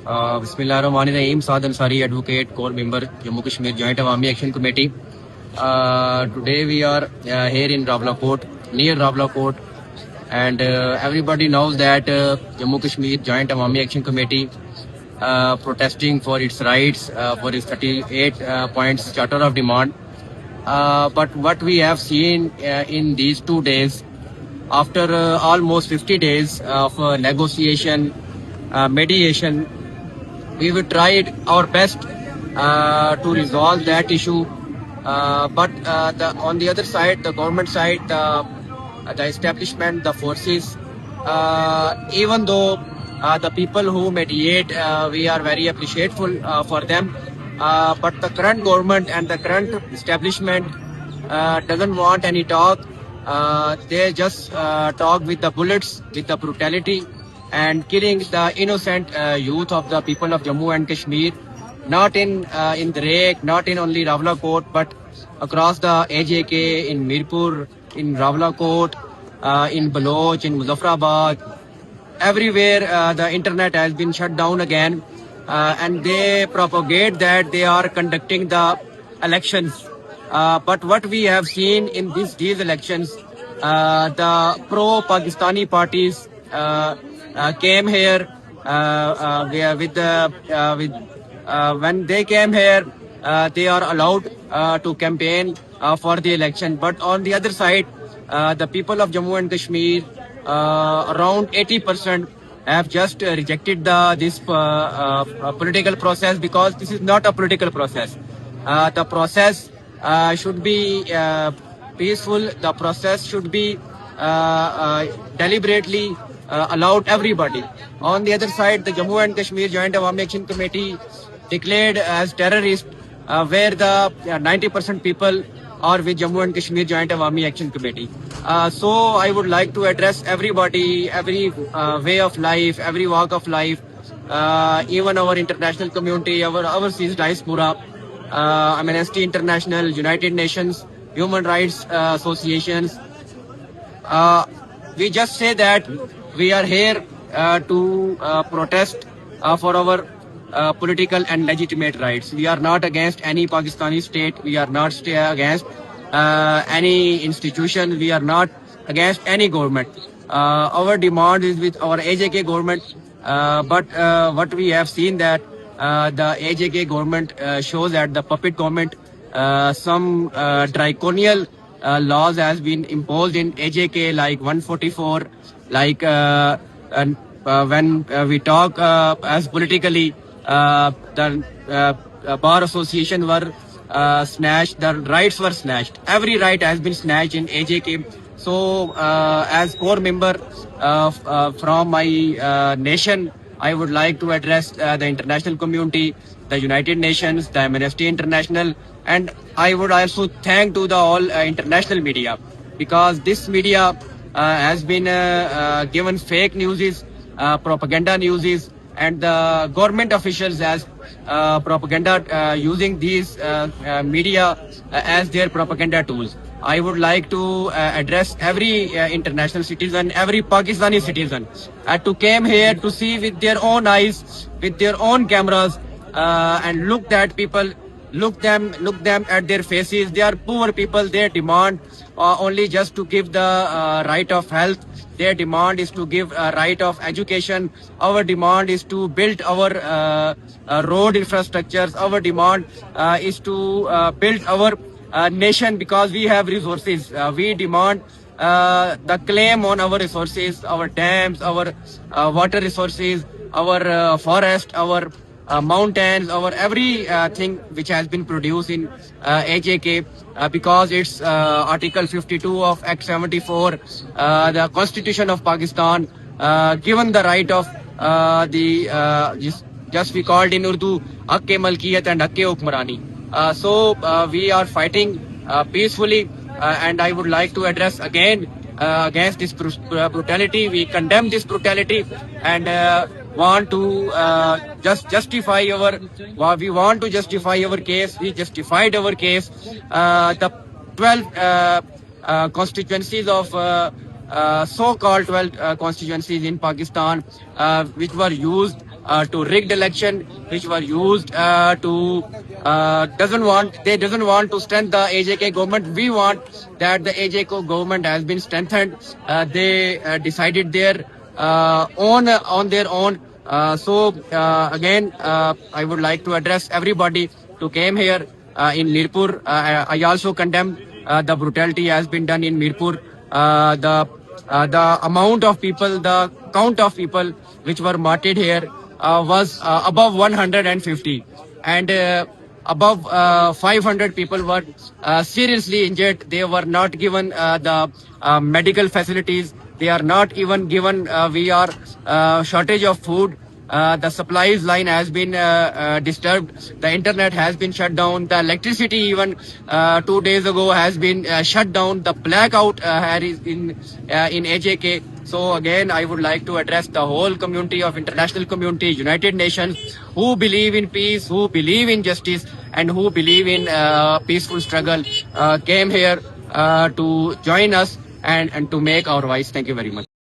Bismillahirrahmanirrahim. Saad Ansari, advocate, core member, Jammu Kashmir Joint Awami Action Committee. Today we are here in Rawalakot, near Rawalakot, and everybody knows that Jammu Kashmir Joint Awami Action Committee protesting for its rights, for its 38 points charter of demand. But what we have seen in these 2 days, after almost 50 days of negotiation, mediation, we tried our best to resolve that issue. But on the other side, the government side, the establishment, the forces, even though the people who mediate, we are very appreciative for them. But the current government and the current establishment doesn't want any talk. They just talk with the bullets, with the brutality, and killing the innocent youth of the people of Jammu and Kashmir, not in Drake, not in only Rawalakot, but across the AJK, in Mirpur, in Rawalakot, in Baloch, in Muzaffarabad. Everywhere the internet has been shut down again, and they propagate that they are conducting the elections. But what we have seen in these elections, the pro-Pakistani parties came here when they came here, they are allowed to campaign for the election. But on the other side, the people of Jammu and Kashmir, around 80%, have just rejected this political process, because this is not a political process. The process should be peaceful. The process should be deliberately allowed everybody. On the other side, the Jammu and Kashmir Joint Awami Action Committee declared as terrorist, where the 90% people are with Jammu and Kashmir Joint Awami Action Committee. So I would like to address everybody, every way of life, every walk of life, even our international community, our overseas diaspora, Amnesty International, United Nations, human rights associations. We just say that we are here to protest for our political and legitimate rights. We are not against any Pakistani state. We are not against any institution. We are not against any government. Our demand is with our AJK government. But what we have seen that the AJK government shows that the puppet government, some draconian laws has been imposed in AJK, like 144, like and when we talk as politically, the bar association were snatched, the rights were snatched. Every right has been snatched in AJK. So as core member from my nation, I would like to address the international community, the United Nations, the Amnesty International, and I would also thank to the all international media, because this media has been given fake news, propaganda news, and the government officials as propaganda using these media as their propaganda tools. I would like to address every international citizen, every Pakistani citizen, to came here to see with their own eyes, with their own cameras, and look that people, look them at their faces. They are poor people. They demand only just to give the right of health. Their demand is to give a right of education. Our demand is to build our road infrastructures. Our demand is to build our nation, because we have resources. We demand the claim on our resources, our dams, our water resources, our forest, our mountains, our every thing which has been produced in AJK, because it's Article 52 of Act 74, the Constitution of Pakistan, given the right of just we called in Urdu, Hakke Malkiyat and Hakke Hukmarani. So we are fighting peacefully, and I would like to address again against this brutality. We condemn this brutality and want to justify our. We want to justify our case. We justified our case. The 12 constituencies of so-called 12 constituencies in Pakistan, which were used to rigged election, which were used to doesn't want to strengthen the AJK government. We want that the AJK government has been strengthened. They decided their on their own. Again, I would like to address everybody to came here in Mirpur. I also condemn the brutality has been done in Mirpur. The amount of people, the count of people which were martyred here was above 150, and above 500 people were seriously injured. They were not given the medical facilities. They are not even given. We are shortage of food. The supplies line has been disturbed. The internet has been shut down. The electricity even 2 days ago has been shut down. The blackout is in AJK. So again, I would like to address the whole community of international community, United Nations, who believe in peace, who believe in justice, and who believe in peaceful struggle, came here to join us and to make our voice. Thank you very much.